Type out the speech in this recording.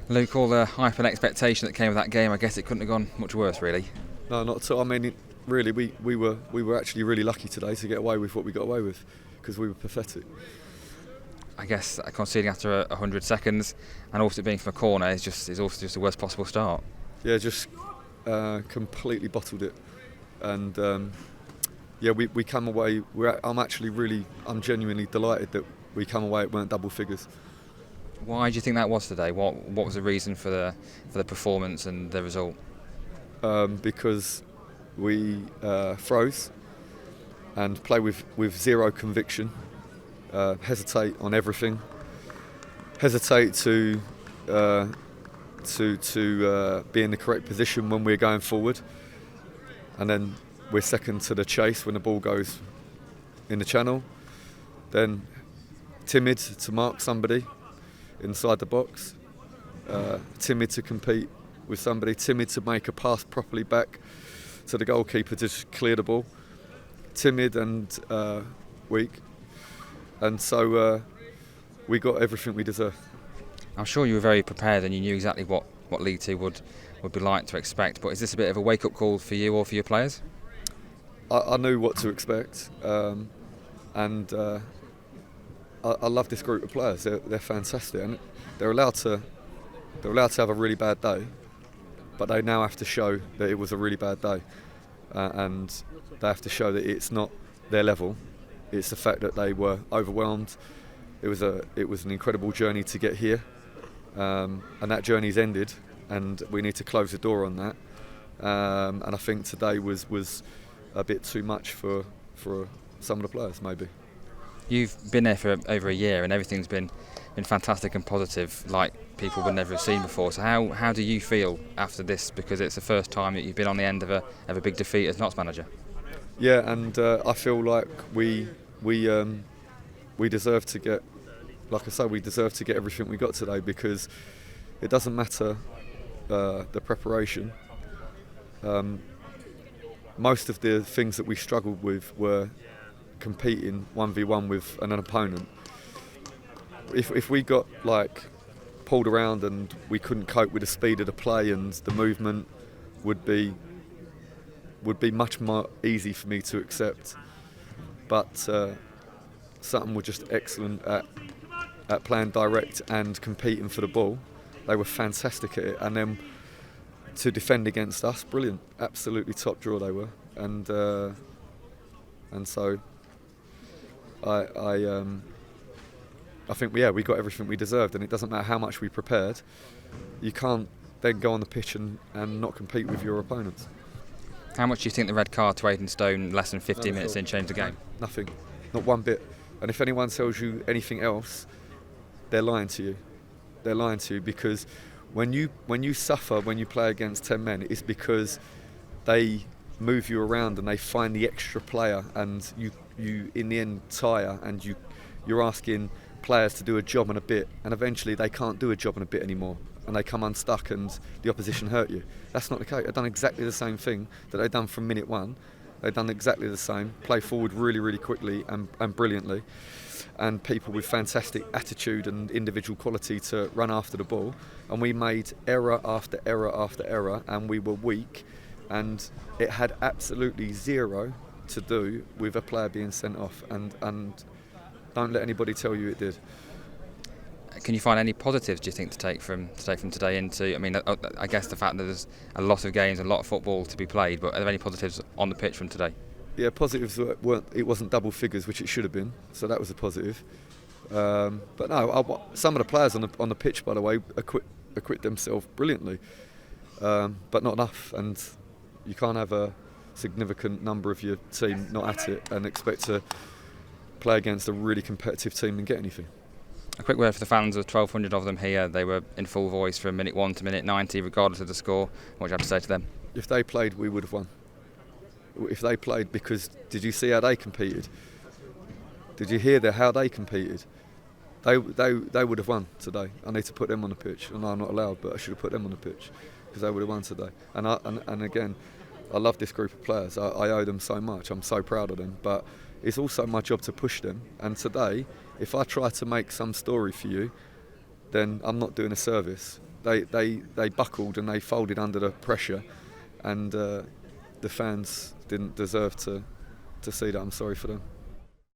Luke, all the hype and expectation that came with that game, I guess it couldn't have gone much worse, really. No, not at all. I mean, really, we were actually really lucky today to get away with what we got away with, because we were pathetic. I guess conceding after 100 seconds and also being from a corner is also just the worst possible start. Yeah, just completely bottled it, and we come away. I'm genuinely delighted that we come away. It weren't double figures. Why do you think that was today? What was the reason for the performance and the result? Because we froze and play with zero conviction, hesitate on everything, hesitate to be in the correct position when we're going forward, and then we're second to the chase when the ball goes in the channel, then timid to mark somebody inside the box, timid to compete with somebody, timid to make a pass properly back to the goalkeeper to just clear the ball, timid and weak, and so we got everything we deserve. I'm sure you were very prepared and you knew exactly what League Two would be like to expect, but is this a bit of a wake-up call for you or for your players? I knew what to expect, and I love this group of players. They're fantastic, and they're allowed to have a really bad day, but they now have to show that it was a really bad day, and they have to show that it's not their level. It's the fact that they were overwhelmed. It was an incredible journey to get here, and that journey's ended, and we need to close the door on that. And I think today was a bit too much for some of the players, maybe. You've been there for over a year and everything's been fantastic and positive, like people would never have seen before. So how do you feel after this? Because it's the first time that you've been on the end of a big defeat as Notts manager. Yeah, and I feel like we deserve to get, like I say, we deserve to get everything we got today, because it doesn't matter the preparation. Most of the things that we struggled with were competing 1v1 with an opponent. If we got pulled around and we couldn't cope with the speed of the play, and the movement would be much more easy for me to accept. But Sutton were just excellent at playing direct and competing for the ball. They were fantastic at it, and then to defend against us, brilliant, absolutely top draw they were, and so I think we got everything we deserved, and it doesn't matter how much we prepared. You can't then go on the pitch and not compete with your opponents. How much do you think the red card to Aidan Stone less than 15 minutes in changed the game? Nothing, not one bit. And if anyone tells you anything else, they're lying to you. They're lying to you, because when you suffer when you play against 10 men, it's because they move you around and they find the extra player, and you in the end tire, and you're asking players to do a job and a bit, and eventually they can't do a job and a bit anymore, and they come unstuck and the opposition hurt you. That's not the case. They've done exactly the same thing that they've done from minute one. They've done exactly the same, play forward really, really quickly and brilliantly, and people with fantastic attitude and individual quality to run after the ball. And we made error after error after error, and we were weak, and it had absolutely zero to do with a player being sent off, and don't let anybody tell you it did. Can you find any positives, do you think, to take from today into? I mean, I guess the fact that there's a lot of games, a lot of football to be played, but are there any positives on the pitch from today? Yeah, positives weren't. It wasn't double figures, which it should have been, so that was a positive. But no, some of the players on the pitch, by the way, acquit themselves brilliantly, but not enough. And you can't have a significant number of your team not at it and expect to play against a really competitive team and get anything. A quick word for the fans. There were 1,200 of them here. They were in full voice from minute 1 to minute 90, regardless of the score. What do you have to say to them? If they played, we would have won. If they played, because did you see how they competed? Did you hear how they competed? They would have won today. I need to put them on the pitch. I know I'm not allowed, but I should have put them on the pitch, because they would have won today. And again, I love this group of players. I owe them so much. I'm so proud of them. But it's also my job to push them. And today, if I try to make some story for you, then I'm not doing a service, they buckled and they folded under the pressure, and the fans didn't deserve to see that. I'm sorry for them.